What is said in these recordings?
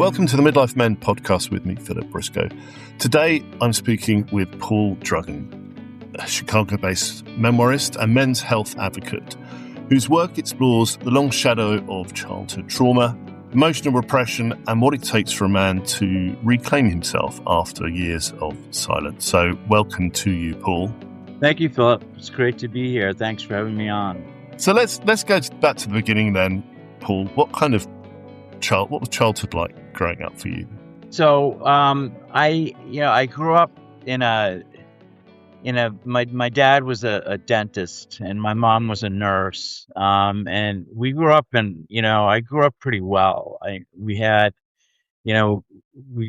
Welcome to the Midlife Men podcast with me, Philip Briscoe. Today, I'm speaking with Paul Drugan, a Chicago-based memoirist and men's health advocate, whose work explores the long shadow of childhood trauma, emotional repression, and what it takes for a man to reclaim himself after years of silence. So, welcome to you, Paul. Thank you, Philip. It's great to be here. Thanks for having me on. So let's go back to the beginning then, Paul. What was childhood like growing up for you? So I grew up my dad was a dentist and my mom was a nurse. And we grew up I grew up pretty well. We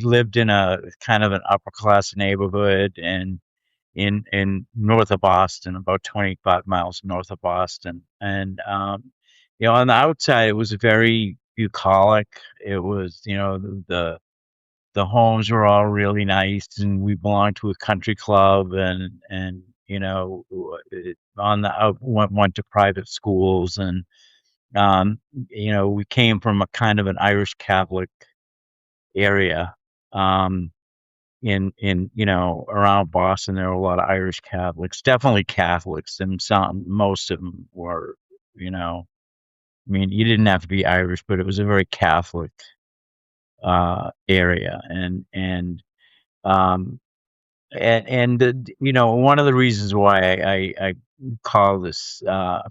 lived in a kind of an upper class neighborhood and in north of Boston, about 25 miles north of Boston. And on the outside, it was very bucolic. It was, the homes were all really nice, and we belonged to a country club, and went to private schools, and we came from a kind of an Irish Catholic area. In around Boston, there were a lot of Irish Catholics, definitely Catholics, and most of them were, you didn't have to be Irish, but it was a very Catholic area, and one of the reasons why I call this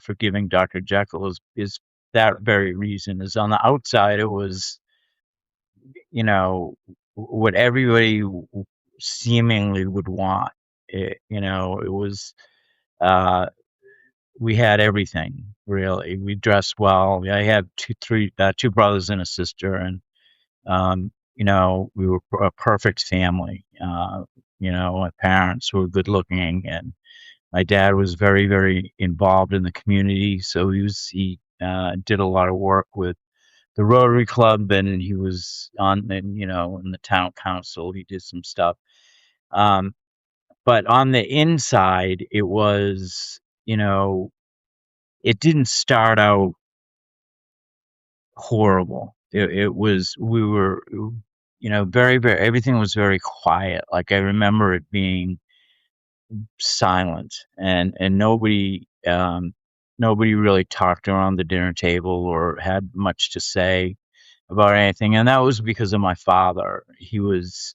Forgiving Dr. Jekyll is that very reason. Is on the outside it was, what everybody seemingly would want. It was, we had everything, really. We dressed well. I had two brothers and a sister, and we were a perfect family. My parents were good looking, and my dad was very, very involved in the community. So he did a lot of work with the Rotary Club, and he was in the town council. He did some stuff. But on the inside, it was, it didn't start out horrible. We were, very, very, everything was very quiet. Like I remember it being silent, and nobody really talked around the dinner table or had much to say about anything. And that was because of my father. He was,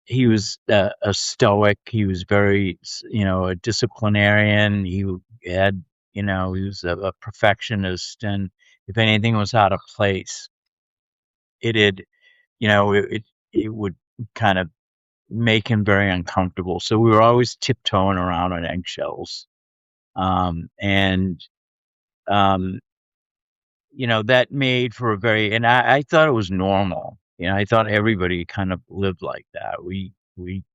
he was a stoic. He was very, a disciplinarian. He had, he was a perfectionist, and if anything was out of place, it would kind of make him very uncomfortable. So we were always tiptoeing around on eggshells, that made for and I thought it was normal. I thought everybody kind of lived like that.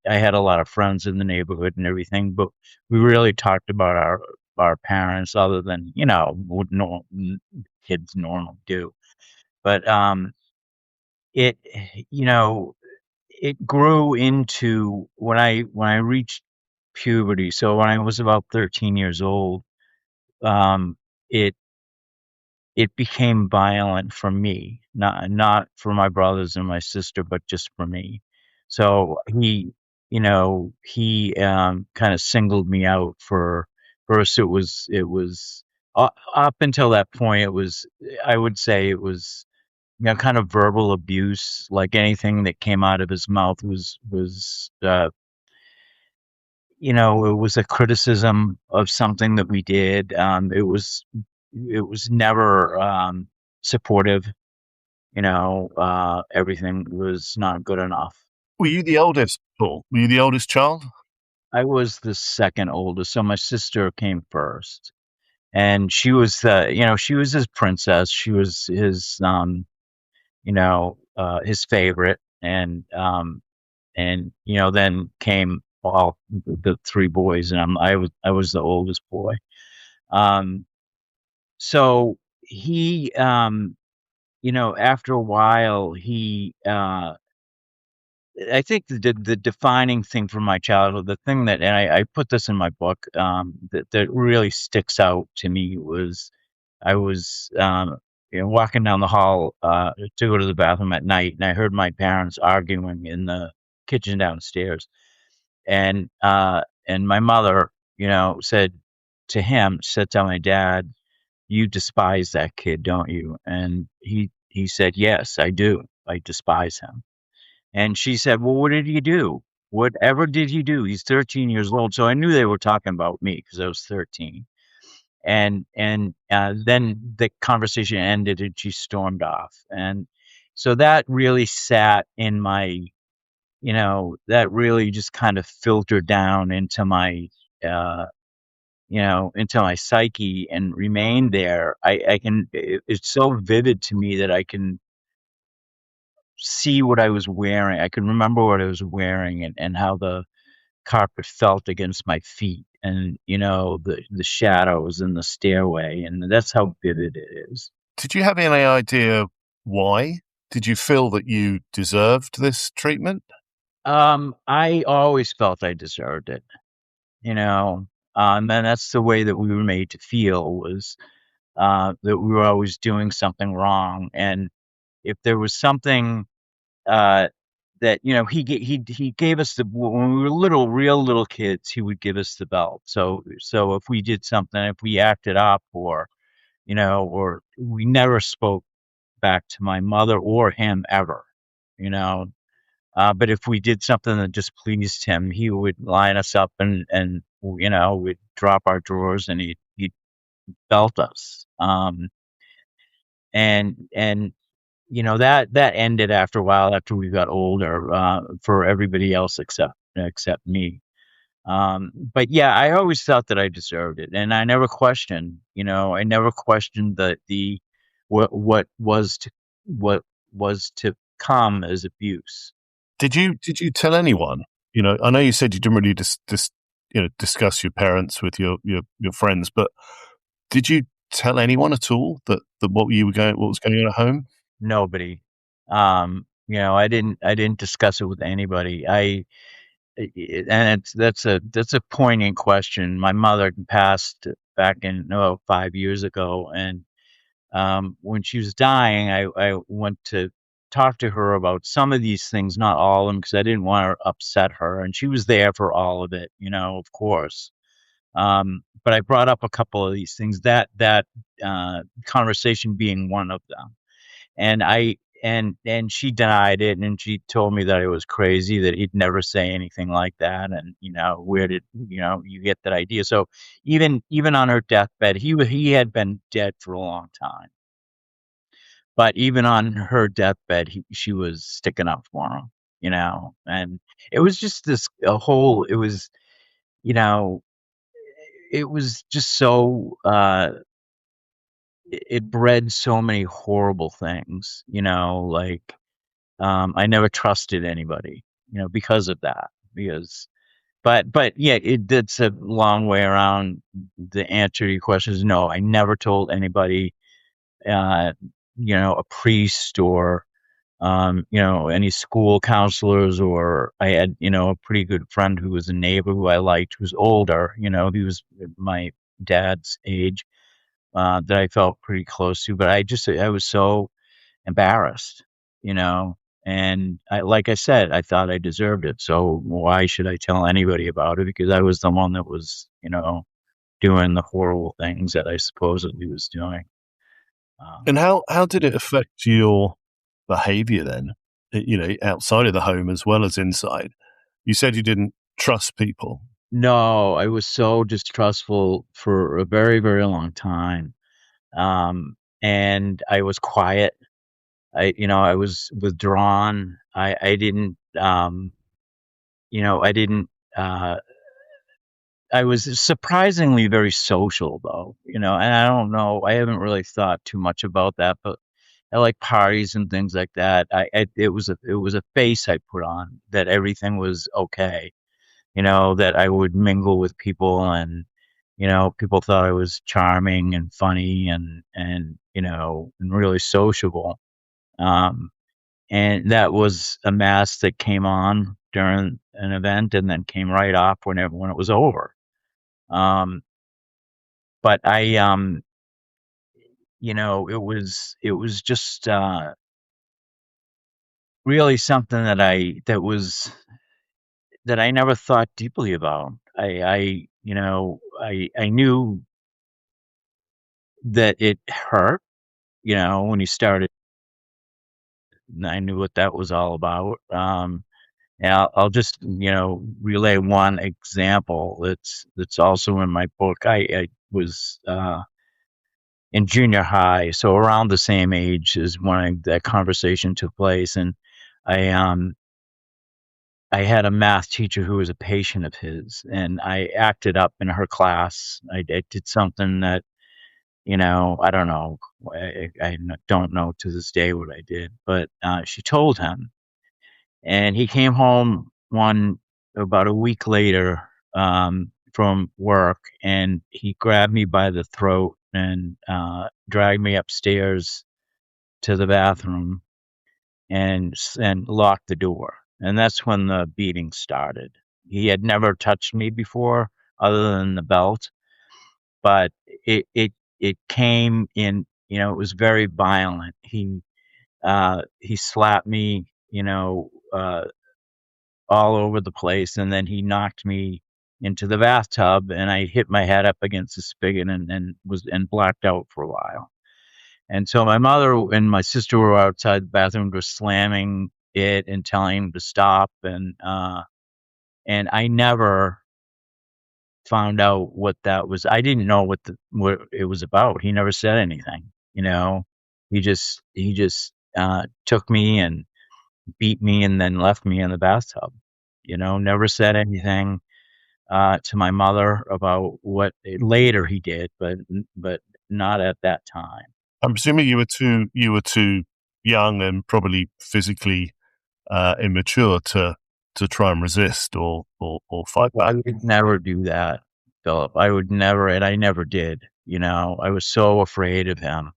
I had a lot of friends in the neighborhood and everything, but we really talked about our parents, other than, what kids normally do. But, it grew into when I reached puberty. So when I was about 13 years old, it became violent for me, not for my brothers and my sister, but just for me. So he kind of singled me out. First, it was up until that point, I would say it was, kind of verbal abuse. Like anything that came out of his mouth was it was a criticism of something that we did. It was never supportive. Everything was not good enough. Were you the oldest, Paul? Were you the oldest child? I was the second oldest, so my sister came first, and she was she was his princess. She was his his favorite, and then came all the three boys, and I was the oldest boy. So he, after a while, I think the defining thing from my childhood, the thing that, and I put this in my book, that really sticks out to me was I was walking down the hall to go to the bathroom at night, and I heard my parents arguing in the kitchen downstairs, and my mother, said said to my dad, "You despise that kid, don't you?" And he said, "Yes, I do. I despise him." And she said, "Well, what did he do? Whatever did he do? He's 13 years old." So I knew they were talking about me because I was 13. And then the conversation ended and she stormed off. And so that really sat in my, that really just kind of filtered down uh, into my psyche and remained there. It's so vivid to me that I can see what I was wearing. I can remember what I was wearing and how the carpet felt against my feet and, the shadows in the stairway. And that's how vivid it is. Did you have any idea why? Did you feel that you deserved this treatment? I always felt I deserved it, and that's the way that we were made to feel was that we were always doing something wrong. And if there was something uh, that he gave us when we were real little kids, he would give us the belt. So if we did something, if we acted up, or we never spoke back to my mother or him ever, you know. But if we did something that just pleased him, he would line us up and we'd drop our drawers and he'd belt us. And that ended after a while, after we got older, for everybody else except me. But yeah, I always thought that I deserved it, and I never questioned. I never questioned the what was to come as abuse. Did you tell anyone? I know you said you didn't really discuss your parents with your friends, but did you tell anyone at all that what was going on at home? Nobody. I didn't discuss it with anybody. And that's a poignant question. My mother passed back in 5 years ago, and when she was dying, I went to talk to her about some of these things, not all of them, because I didn't want to upset her, and she was there for all of it, of course. But I brought up a couple of these things, that conversation being one of them. And she denied it, and she told me that it was crazy, that he'd never say anything like that. And where did you get that idea? So even on her deathbed, he had been dead for a long time, but even on her deathbed, she was sticking up for him. And it was just you know it was just so it bred so many horrible things, like I never trusted anybody, because of that. But yeah, it's a long way around. The answer to your question is no. I never told anybody, uh, a priest or any school counselors, or I had, a pretty good friend who was a neighbor who I liked, who's older. He was my dad's age, that I felt pretty close to. But I was so embarrassed, you know. And like I said, I thought I deserved it. So why should I tell anybody about it? Because I was the one that was, doing the horrible things that I supposedly was doing. And how did it affect your behavior then? Outside of the home as well as inside. You said you didn't trust people. No, I was so distrustful for a very, very long time. And I was quiet. I was withdrawn. I didn't, I didn't, uh, I was surprisingly very social though, and I don't know, I haven't really thought too much about that, but I like parties and things like that. It was a face I put on that everything was okay, that I would mingle with people, and, people thought I was charming and funny and really sociable. Um, and that was a mask that came on during an event and then came right off when it was over. Um, but it was just really something that I never thought deeply about. I knew that it hurt, when he started. And I knew what that was all about. And I'll just, relay one example that's also in my book. I was in junior high, so around the same age as when that conversation took place, and I um I had a math teacher who was a patient of his, and I acted up in her class. I did something that, I don't know. Don't know to this day what I did, but she told him, and he came home about a week later from work, and he grabbed me by the throat and dragged me upstairs to the bathroom and locked the door. And that's when the beating started. He had never touched me before, other than the belt, but it came in. It was very violent. He slapped me, all over the place, and then he knocked me into the bathtub, and I hit my head up against the spigot and blacked out for a while. And so my mother and my sister were outside the bathroom, just slamming it and telling him to stop. And I never found out what that was. I didn't know what it was about. He never said anything. He just took me and beat me and then left me in the bathtub. Never said anything to my mother about what later he did, but not at that time. I'm presuming you were too young and probably physically immature to try and resist or fight I back. would never do that, Philip. I would never, and I never did. I was so afraid of him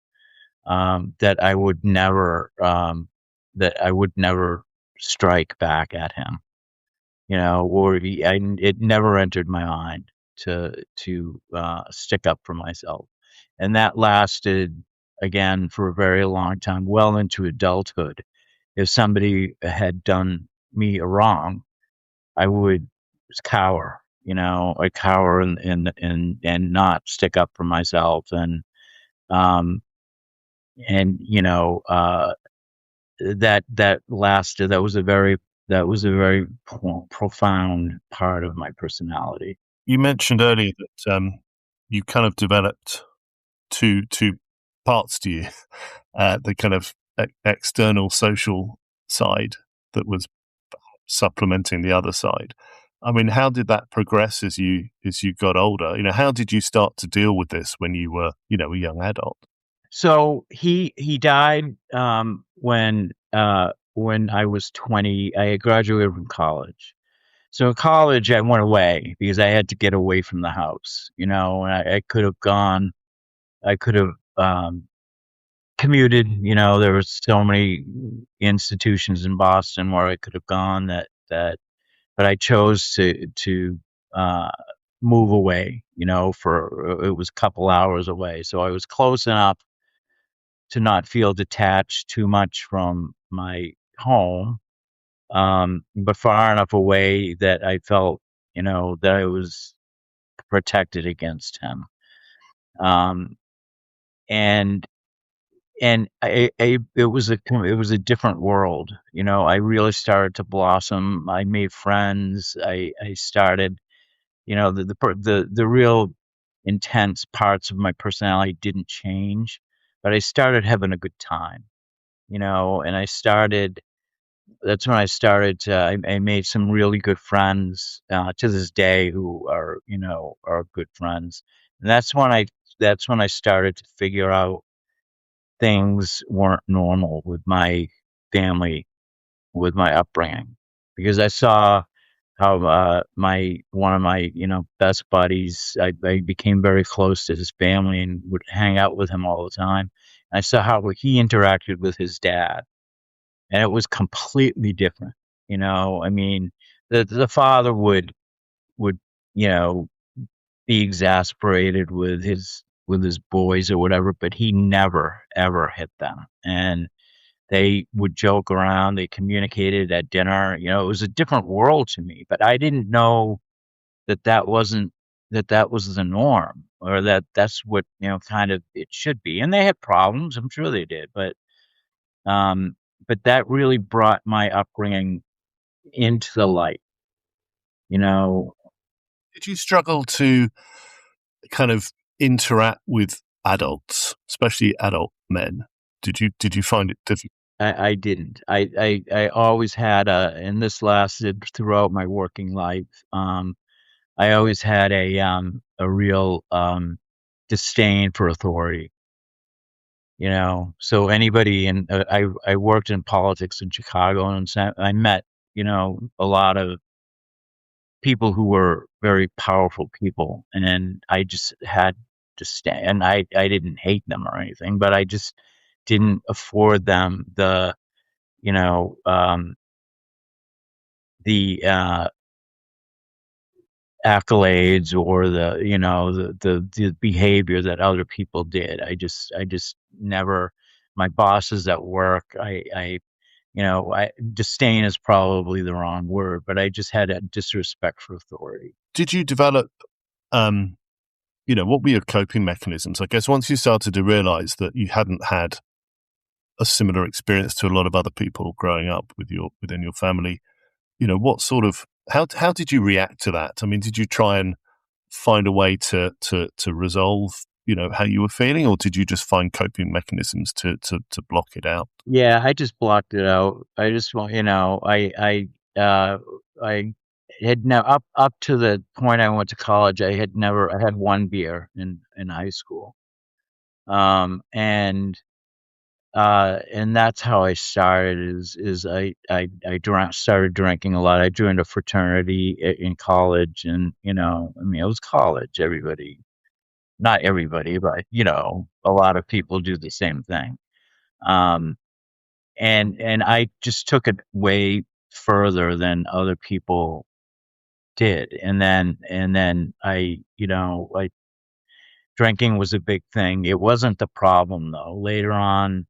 that I would never strike back at him. It never entered my mind to stick up for myself, and that lasted again for a very long time, well into adulthood. If somebody had done me a wrong, I would cower. I'd cower and not stick up for myself, um and that lasted. That was a very profound part of my personality. You mentioned earlier that you kind of developed two parts to you, the kind of external social side that was supplementing the other side. I mean, how did that progress as you got older? How did you start to deal with this when you were, a young adult? So he died when I was 20. I had graduated from college. So in college, I went away because I had to get away from the house, and I could have gone. I could have commuted. There were so many institutions in Boston where I could have gone but I chose to uh, move away. For it was a couple hours away, so I was close enough to not feel detached too much from my home, but far enough away that I felt, that I was protected against him. Um, and it was a different world. I really started to blossom. I made friends. I started, the real intense parts of my personality didn't change, but I started having a good time. And that's when I started I made some really good friends to this day who are good friends. And that's when I started to figure out things weren't normal with my family, with my upbringing, because I saw how my one of my best buddies, I became very close to his family and would hang out with him all the time. And I saw how he interacted with his dad, and it was completely different. I mean, the father would be exasperated with his with his boys or whatever, but he never ever hit them. And they would joke around. They communicated at dinner. It was a different world to me, but I didn't know that that was the norm, or that that's what, kind of it should be. And they had problems. I'm sure they did, um, but that really brought my upbringing into the light, you know. Did you struggle to kind of interact with adults, especially adult men? Did you find it difficult? I didn't. I always had and this lasted throughout my working life. I always had a real disdain for authority. So anybody I worked in politics in Chicago, and so I met, a lot of people who were very powerful people, and I just had to stand. And I didn't hate them or anything, but I just didn't afford them you know, um, the accolades, or the behavior that other people did. I just never. My bosses at work, disdain is probably the wrong word, but I just had a disrespect for authority. Did you develop, um, what were your coping mechanisms? I guess once you started to realize that you hadn't had a similar experience to a lot of other people growing up within your family, what sort of how did you react to that? I mean, did you try and find a way to resolve, how you were feeling, or did you just find coping mechanisms to block it out? Yeah, I just blocked it out. I just want, I had now up to the point I went to college. I had one beer in high school. And that's how I started. Is I started drinking a lot. I joined a fraternity in college, and I mean, it was college. Not everybody, but a lot of people do the same thing. Um, and I just took it way further than other people did. And then like, drinking was a big thing. It wasn't the problem though. Later on,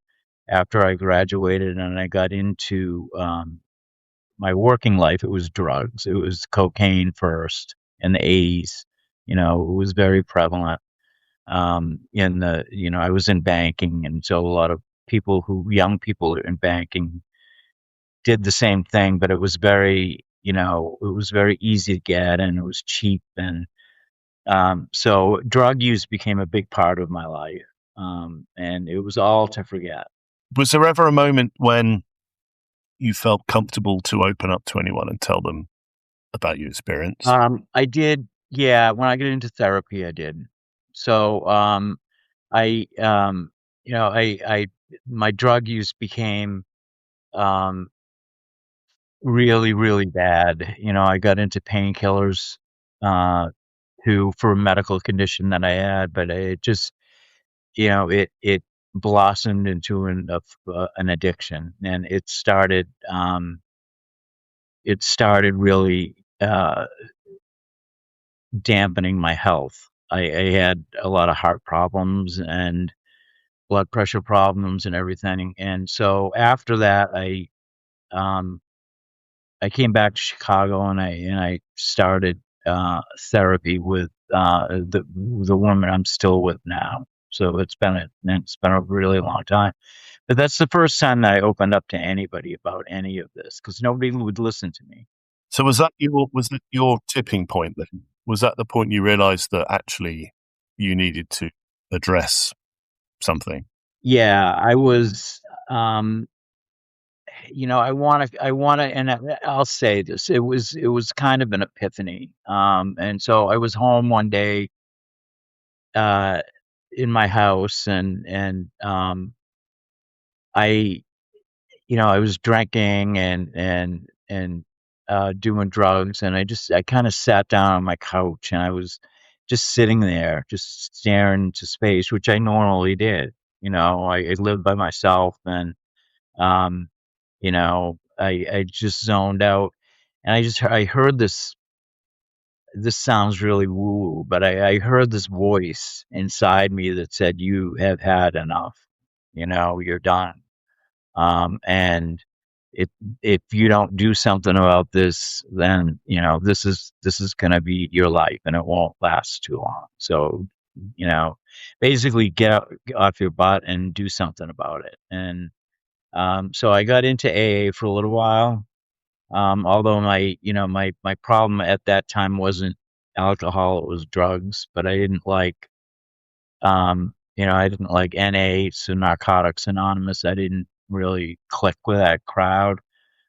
after I graduated and I got into my working life, it was drugs. It was cocaine first in the 80s. It was very prevalent. I was in banking, and so a lot of young people in banking did the same thing, but it was very easy to get, and it was cheap. And so drug use became a big part of my life. And it was all to forget. Was there ever a moment when you felt comfortable to open up to anyone and tell them about your experience? I did, yeah. When I got into therapy, I did. So, I, my drug use became, um, really, really bad. I got into painkillers, uh, for a medical condition that I had, but it just, it blossomed into an addiction, and it started really, dampening my health. I had a lot of heart problems and blood pressure problems and everything. And so after that, um, I came back to Chicago, and I started therapy with the woman I'm still with now. So it's been a really long time. But that's the first time that I opened up to anybody about any of this, because nobody would listen to me. So was that your tipping point then? Was that the point you realized that actually you needed to address something? Yeah, I was. I want to, and I'll say this. It was kind of an epiphany. And so I was home one day, uh, in my house, and I, I was drinking and doing drugs, and I kind of sat down on my couch, and I was just sitting there, just staring into space, which I normally did. I lived by myself, and um, I just zoned out, and I heard this this sounds really woo-woo, but I heard this voice inside me that said, "You have had enough. You're done. And if you don't do something about this, then this is going to be your life, and it won't last too long. So, you know, basically get off your butt and do something about it." And so I got into AA for a little while. Although my problem at that time wasn't alcohol, it was drugs. But I didn't like NA, so Narcotics Anonymous. I didn't really click with that crowd.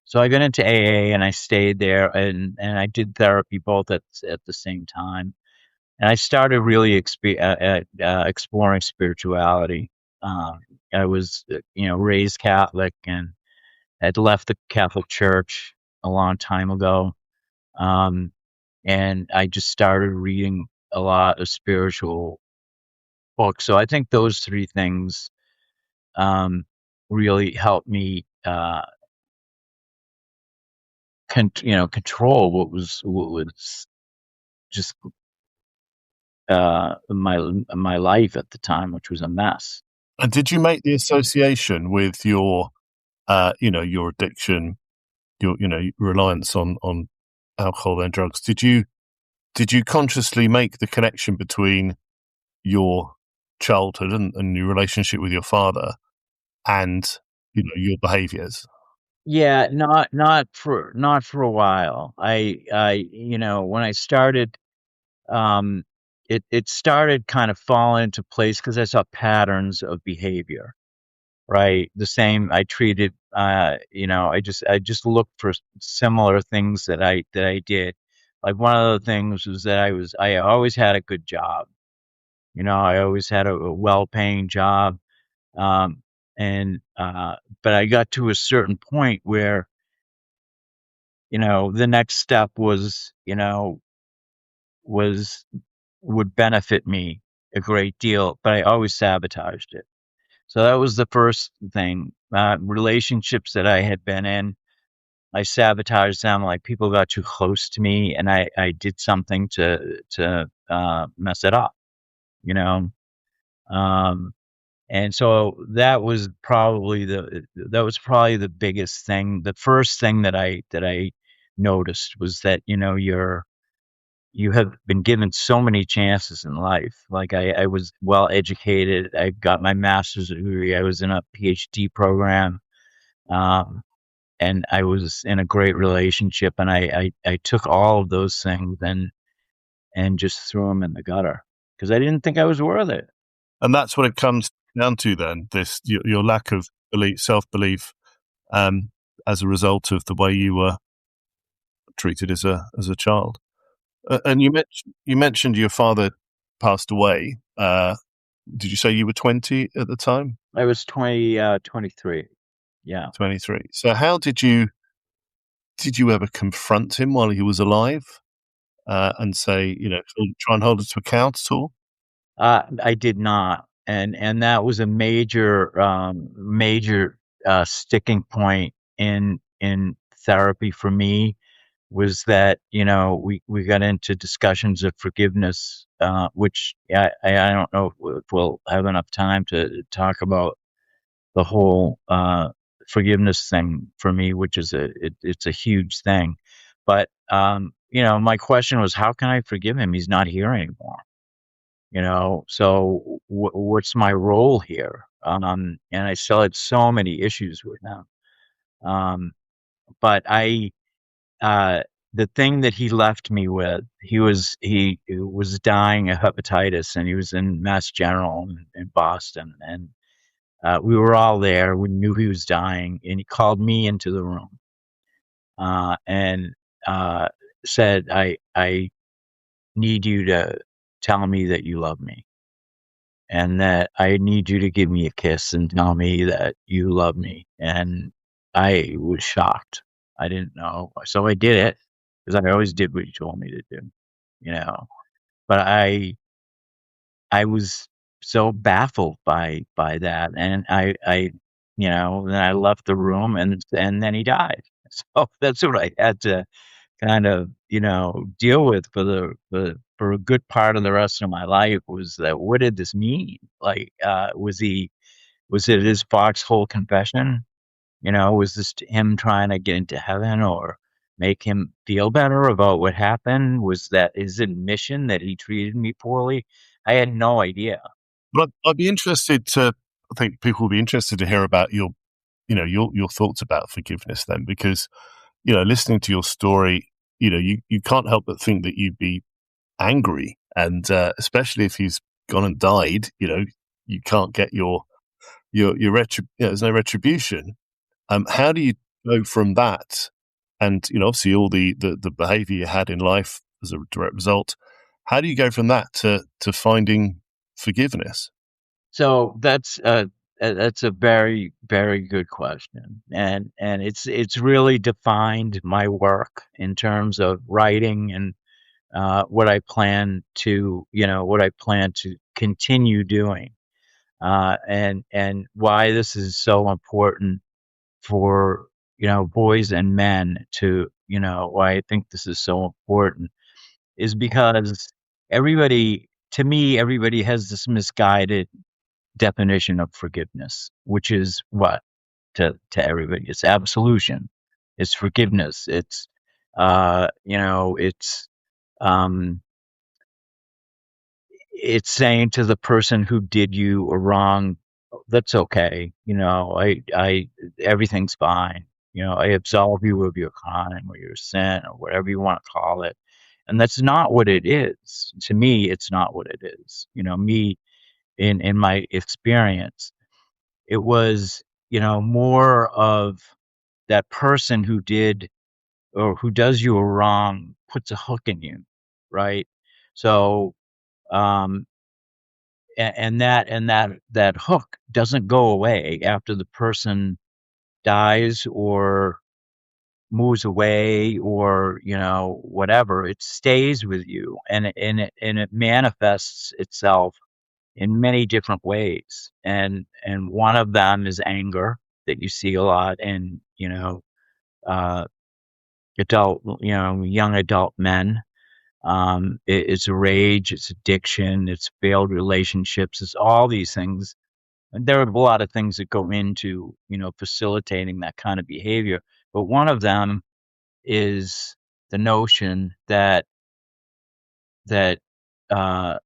So I got into AA and I stayed there, and I did therapy both at the same time. And I started really exploring spirituality. Um, I was, raised Catholic and had left the Catholic Church a long time ago. Um, and I just started reading a lot of spiritual books. So I think those three things really helped me, control what was just my life at the time, which was a mess. And did you make the association with your, your addiction, your, reliance on alcohol and drugs? Did you consciously make the connection between your childhood and your relationship with your father and your behaviors? Yeah, not for a while. When I started, um, it started kind of falling into place because I saw patterns of behavior. Right, the same. I treated, I just looked for similar things that I did. Like one of the things was that I always had a good job. I always had a well-paying job. Um, and but I got to a certain point where the next step was would benefit me a great deal, but I always sabotaged it. So that was the first thing. Relationships that I had been in, I sabotaged them. Like people got too close to me, and I did something to mess it up. You know, um, and so that was probably the biggest thing. The first thing that I noticed was that you have been given so many chances in life. Like I was well educated. I got my master's degree. I was in a PhD program. Um, and I was in a great relationship, and I took all of those things and just threw them in the gutter because I didn't think I was worth it. And that's what it comes down to then, this your lack of self-belief, um, as a result of the way you were treated as a child. And you mentioned your father passed away. Did you say you were 20 at the time? I was 23. Yeah. 23. So how did you ever confront him while he was alive, and say, try and hold it to account at all? I did not, and that was a major sticking point in therapy for me. Was that we got into discussions of forgiveness, which I don't know if we'll have enough time to talk about the whole forgiveness thing for me, which is it's a huge thing. But my question was, how can I forgive him? He's not here anymore. So what's my role here? And I still had so many issues with him. But the thing that he left me with, he was dying of hepatitis, and he was in Mass General in Boston, and we were all there. We knew he was dying, and he called me into the room, and said, "I need you to tell me that you love me, and that I need you to give me a kiss and tell me that you love me." And I was shocked. I didn't know, so I did it because I always did what he told me to do, you know. But I was so baffled by that, and then I left the room, and then he died. So that's what I had to kind of, deal with for a good part of the rest of my life was that what did this mean? Like, was it his foxhole confession? Was this him trying to get into heaven or make him feel better about what happened? Was that his admission that he treated me poorly? I had no idea. But I'd be interested to. I think people will be interested to hear about your thoughts about forgiveness then, because listening to your story, you can't help but think that you'd be angry, and especially if he's gone and died, you can't get there's no retribution. How do you go from that, and obviously all the behaviour you had in life as a direct result? How do you go from that to finding forgiveness? So that's a very, very good question, and it's really defined my work in terms of writing and what I plan to continue doing, and why this is so important for boys and men to why I think this is so important is because everybody has this misguided definition of forgiveness, which is what to everybody it's absolution, it's forgiveness, um it's saying to the person who did you a wrong, that's okay, I everything's fine, I absolve you of your crime or your sin or whatever you want to call it. And that's not what it is. To me, it's not what it is. Me, in my experience, it was, more of that person who did or who does you a wrong puts a hook in you, right? So, um, and that hook doesn't go away after the person dies or moves away or whatever. It stays with you, and it manifests itself in many different ways, and one of them is anger that you see a lot in uh young adult men. It's rage, it's addiction, it's failed relationships, it's all these things. And there are a lot of things that go into facilitating that kind of behavior, but one of them is the notion that uh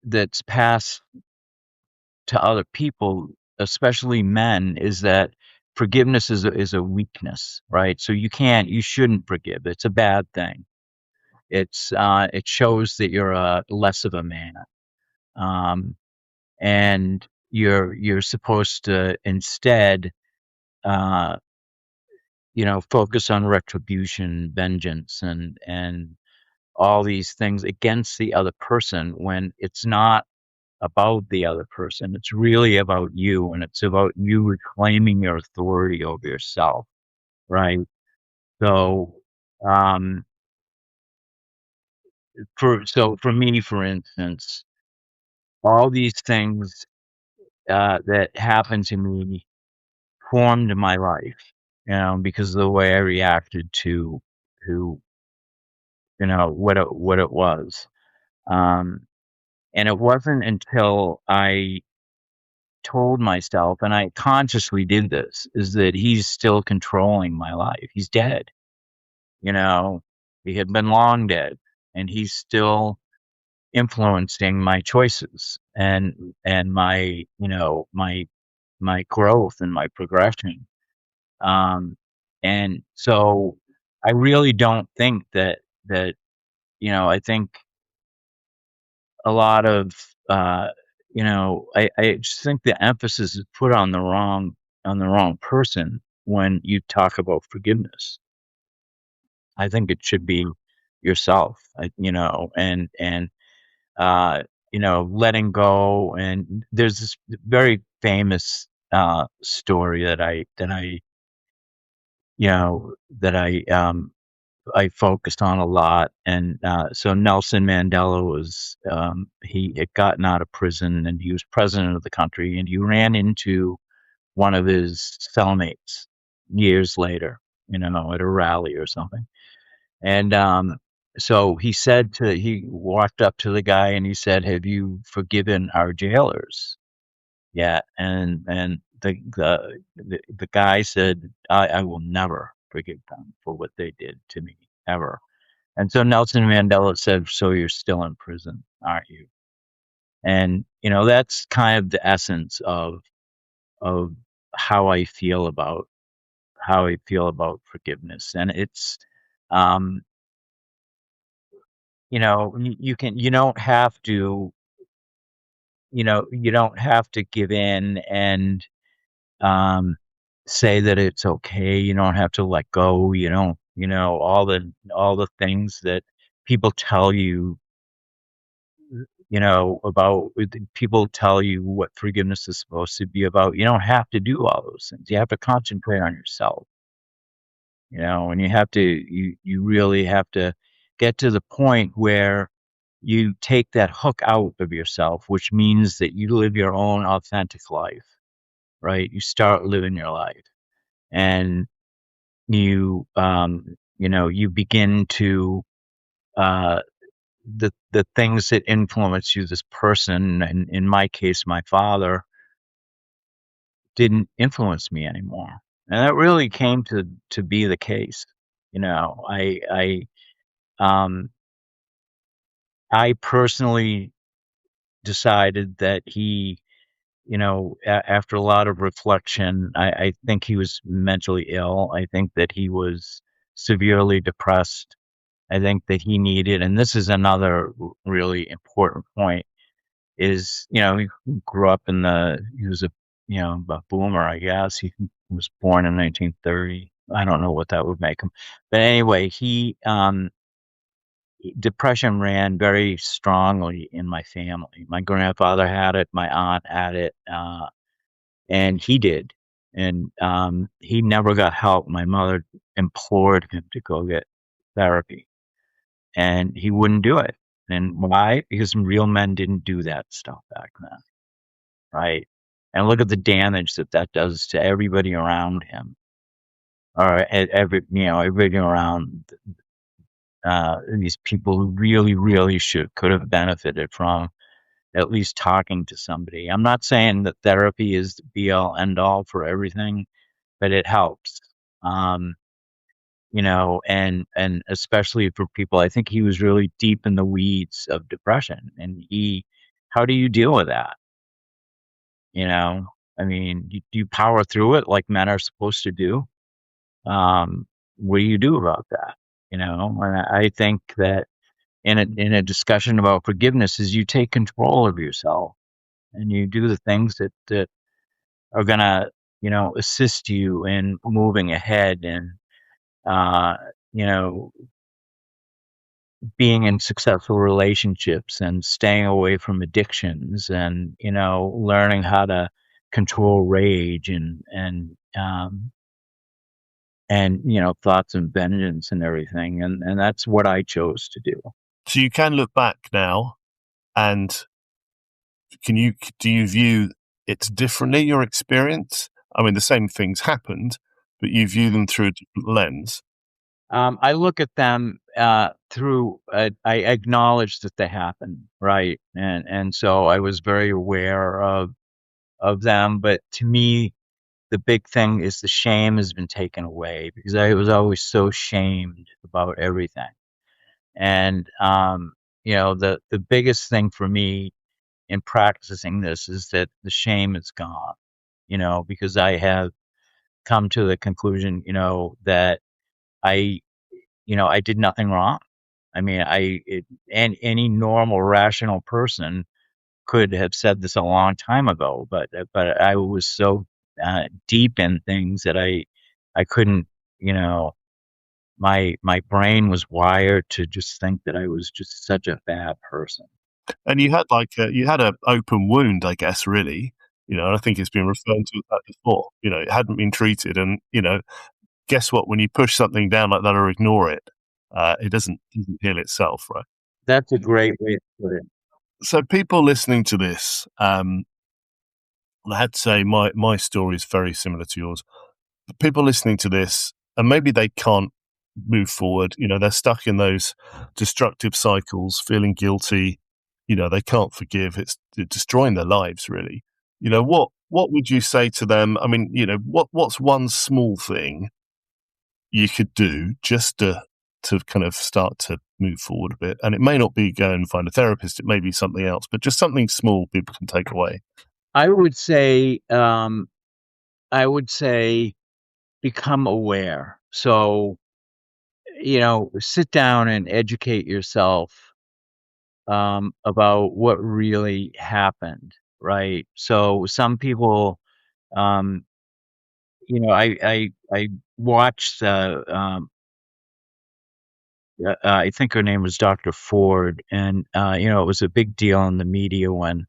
that's passed to other people, especially men, is that forgiveness is a weakness, right? So you shouldn't forgive. It's a bad thing. It shows that you're less of a man, um, and you're supposed to instead, uh, focus on retribution, vengeance, and all these things against the other person when it's not about the other person. It's really about you, and it's about you reclaiming your authority over yourself, right? So, um, for me, for instance, all these things that happened to me formed my life, because of the way I reacted to what it was. Um, and it wasn't until I told myself, and I consciously did this, is that he's still controlling my life. He's dead, you know, he had been long dead, and he's still influencing my choices and my, my growth and my progression. Um, and so I really don't think that, I think a lot of I just think the emphasis is put on the wrong person when you talk about forgiveness. I think it should be yourself, and letting go. And there's this very famous story that I focused on a lot. And so Nelson Mandela he had gotten out of prison and he was president of the country, and he ran into one of his cellmates years later, at a rally or something. And so he walked up to the guy and he said, "Have you forgiven our jailers yet?" And the guy said, I will never forgive them for what they did to me, ever." And so Nelson Mandela said, "So you're still in prison, aren't you?" And that's kind of the essence of how I feel about forgiveness. And it's um you don't have to give in and um say that it's okay. You don't have to let go. You don't all the things that people tell you, about people tell you what forgiveness is supposed to be about. You don't have to do all those things. You have to concentrate on yourself, and you really have to get to the point where you take that hook out of yourself, which means that you live your own authentic life, right? You start living your life, and you begin to, uh, the things that influence you, this person, and in my case, my father, didn't influence me anymore. And that really came to be the case. Um, I personally decided that after a lot of reflection, I think he was mentally ill. I think that he was severely depressed. I think that he needed, and this is another really important point, is, he grew up he was a boomer, I guess. He was born in 1930. I don't know what that would make him. But anyway, depression ran very strongly in my family. My grandfather had it, my aunt had it, and he did. And he never got help. My mother implored him to go get therapy, and he wouldn't do it. And why? Because real men didn't do that stuff back then, right? And look at the damage that does to everybody around him, or everybody around these people who really, really could have benefited from at least talking to somebody. I'm not saying that therapy is the be all end all for everything, but it helps. Um, and especially for people, I think he was really deep in the weeds of depression, and how do you deal with that? You know, I mean, do you power through it like men are supposed to do? What do you do about that? And I think that in a discussion about forgiveness is you take control of yourself and you do the things that are gonna, assist you in moving ahead and, uh, you know, being in successful relationships and staying away from addictions and, learning how to control rage and thoughts and vengeance and everything. And that's what I chose to do. So you can look back now, and do you view it differently, your experience? I mean, the same things happened, but you view them through a different lens. I look at them through. I acknowledge that they happen, right, and so I was very aware of them. But to me, the big thing is the shame has been taken away, because I was always so shamed about everything. And the biggest thing for me in practicing this is that the shame is gone. Because I have come to the conclusion, that I I did nothing wrong. I mean, and any normal, rational person could have said this a long time ago, but I was so deep in things that I couldn't, you know, my brain was wired to just think that I was just such a bad person. And you had you had an open wound, I guess, really. And I think it's been referred to that before. It hadn't been treated, and guess what? When you push something down like that or ignore it, it doesn't heal itself, right? That's a great way to put it. So people listening to this, I had to say my story is very similar to yours. People listening to this, and maybe they can't move forward. They're stuck in those destructive cycles, feeling guilty. They can't forgive. It's destroying their lives, really. What would you say to them? I mean, what's one small thing you could do just to kind of start to move forward a bit? And it may not be go and find a therapist. It may be something else, but just something small people can take away. I would say become aware. So, sit down and educate yourself about what really happened, right? So some people, um, I watched I think her name was Dr. Ford, and it was a big deal in the media when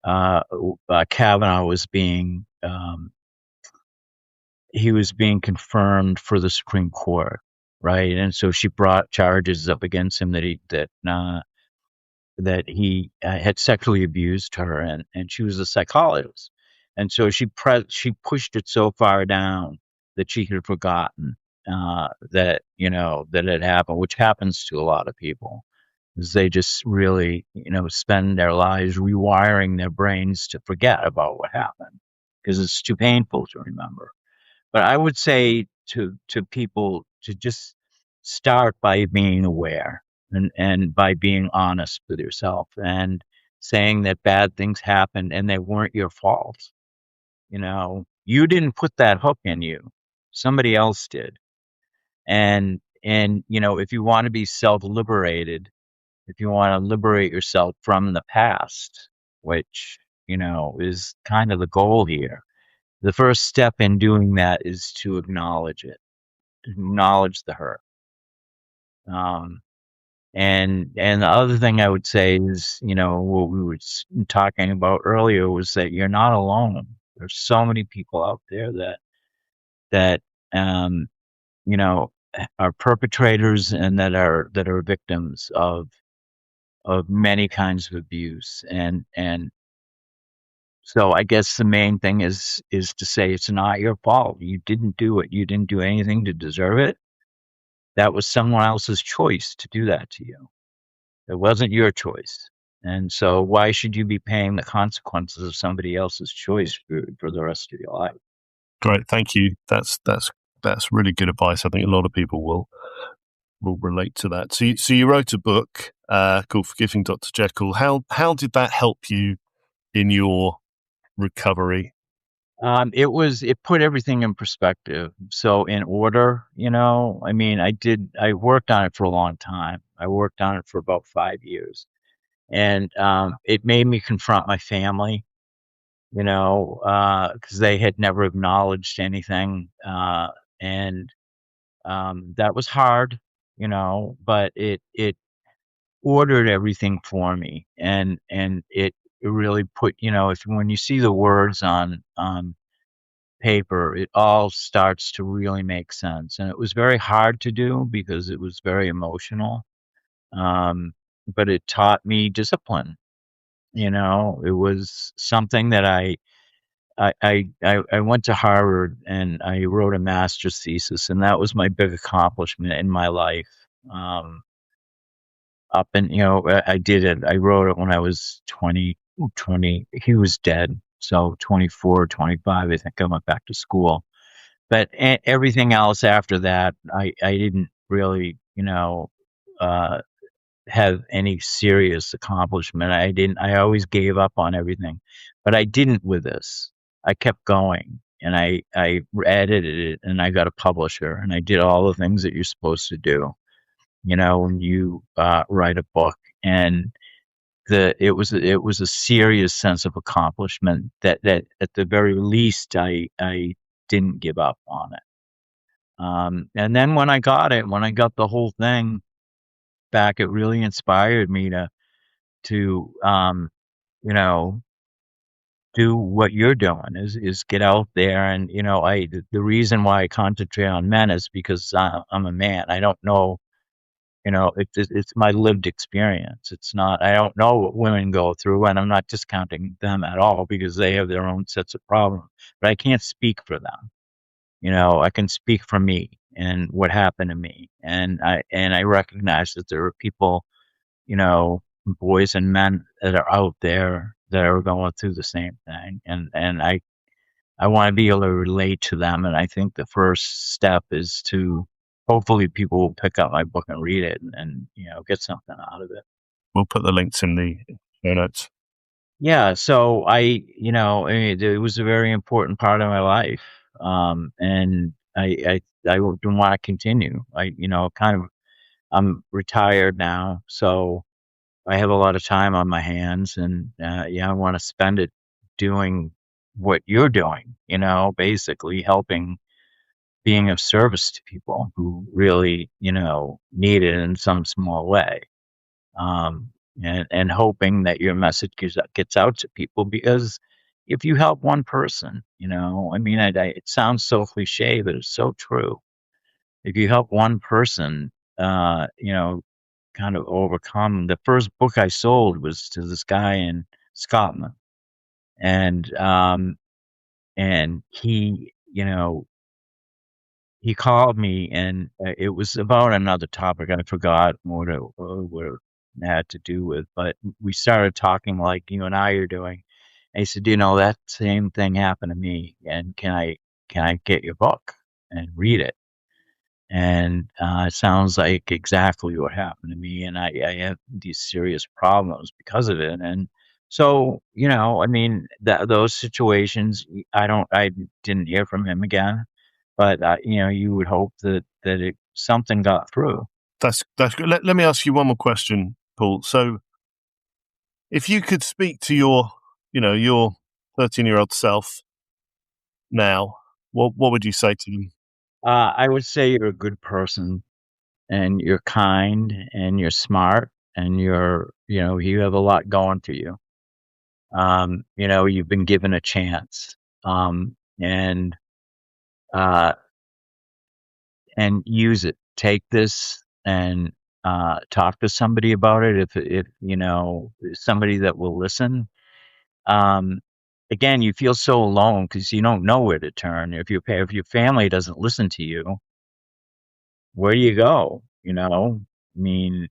Kavanaugh was he was being confirmed for the Supreme Court, right? And so she brought charges up against him that he had sexually abused her, and she was a psychologist, and so she pushed it so far down that she had forgotten that it happened, which happens to a lot of people, is they just really spend their lives rewiring their brains to forget about what happened because it's too painful to remember. But I would say to people to just start by being aware and by being honest with yourself and saying that bad things happened and they weren't your fault. You didn't put that hook in you. Somebody else did. And if you want to be self-liberated, if you want to liberate yourself from the past, which, is kind of the goal here, the first step in doing that is to acknowledge it, acknowledge the hurt. And the other thing I would say is, what we were talking about earlier was that you're not alone. There's so many people out there that are perpetrators and that are victims of many kinds of abuse. And so I guess the main thing is to say it's not your fault. You didn't do it. You didn't do anything to deserve it. That was someone else's choice to do that to you. It wasn't your choice. And so why should you be paying the consequences of somebody else's choice for the rest of your life? Great. Thank you. That's really good advice. I think a lot of people will relate to that. So you wrote a book called Forgiving Dr. Jekyll. How did that help you in your recovery? It put everything in perspective. So in order, I worked on it for a long time. I worked on it for about 5 years, and it made me confront my family, because they had never acknowledged anything, and that was hard, but it ordered everything for me, and it really put, when you see the words on paper, it all starts to really make sense. And it was very hard to do because it was very emotional. But it taught me discipline. It was something that I went to Harvard and I wrote a master's thesis, and that was my big accomplishment in my life. I did it. I wrote it when I was 20. He was dead. So 24, 25, I think I went back to school. But everything else after that, I didn't really, have any serious accomplishment. I always gave up on everything, but I didn't with this. I kept going and I edited it and I got a publisher and I did all the things that you're supposed to do, when you write a book. And it was a serious sense of accomplishment that at the very least I didn't give up on it. And then when I got the whole thing back, it really inspired me to do what you're doing, is get out there. And the reason why I concentrate on men is because I'm a man. I don't know. It's my lived experience. It's not, I don't know what women go through, and I'm not discounting them at all because they have their own sets of problems, but I can't speak for them. I can speak for me. and what happened to me. And I recognize that there are people, you know, boys and men that are out there that are going through the same thing. And I want to be able to relate to them. And I think the first step is to hopefully people will pick up my book and read it and you know, get something out of it. We'll put the links in the show notes. Yeah. So you know, I mean, it was a very important part of my life. And I didn't want to continue. You know, I'm retired now. So I have a lot of time on my hands and, yeah, I want to spend it doing what you're doing, you know, basically helping, being of service to people who really, you know, need it in some small way. And hoping that your message gets out to people, because if you help one person, you know, I mean, it sounds so cliche, but it's so true. If you help one person, you know, kind of overcome. The first book I sold was to this guy in Scotland, and he, you know, he called me, and it was about another topic. I forgot what it had to do with, but we started talking like you and I are doing. And he said, you know, that same thing happened to me, and can I get your book and read it? And it sounds like exactly what happened to me, and I have these serious problems because of it. And so, you know, I mean, those situations, I didn't hear from him again, but you know, you would hope that something got through. That's good. Let me ask you one more question, Paul. So, if you could speak to your 13-year-old self now, what would you say to them? I would say you're a good person, and you're kind, and you're smart, and you know, you have a lot going for you. You know, you've been given a chance, and uh, use it. Take this and talk to somebody about it. If you know somebody that will listen. Um, Again, you feel so alone because you don't know where to turn. If your family doesn't listen to you, where do you go? You know, I mean,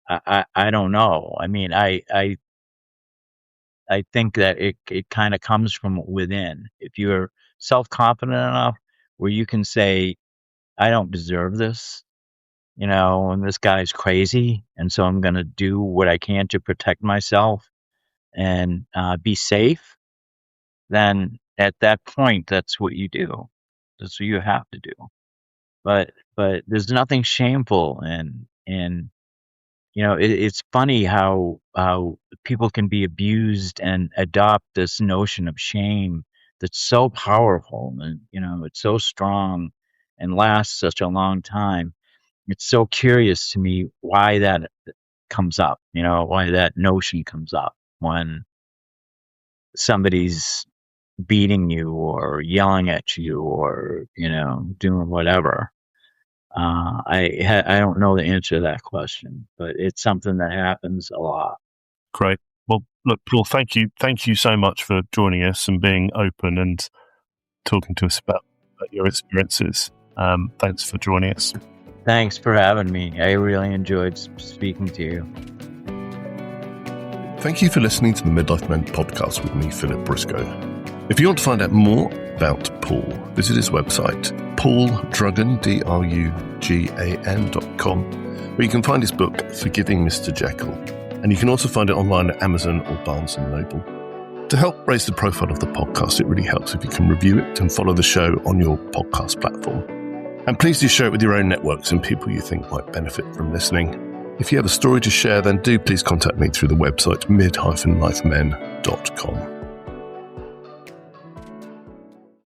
I don't know. I mean, I think that it kind of comes from within. If you're self-confident enough where you can say, I don't deserve this, you know, and this guy's crazy, and so I'm going to do what I can to protect myself and be safe, then at that point, that's what you do. That's what you have to do. But there's nothing shameful in you know, it's funny how people can be abused and adopt this notion of shame that's so powerful, and you know, it's so strong and lasts such a long time. It's so curious to me why that comes up, you know, why that notion comes up when somebody's beating you or yelling at you or, you know, doing whatever. I don't know the answer to that question, but it's something that happens a lot. Great. Well, look, Paul, thank you so much for joining us and being open and talking to us about your experiences. Thanks for joining us. Thanks for having me. I really enjoyed speaking to you. Thank you for listening to the Midlife Men podcast with me, Philip Briscoe. If you want to find out more about Paul, visit his website, pauldrugan, drugan.com, where you can find his book, Forgiving Mr. Jekyll. And you can also find it online at Amazon or Barnes & Noble. To help raise the profile of the podcast, it really helps if you can review it and follow the show on your podcast platform. And please do share it with your own networks and people you think might benefit from listening. If you have a story to share, then do please contact me through the website mid-lifemen.com.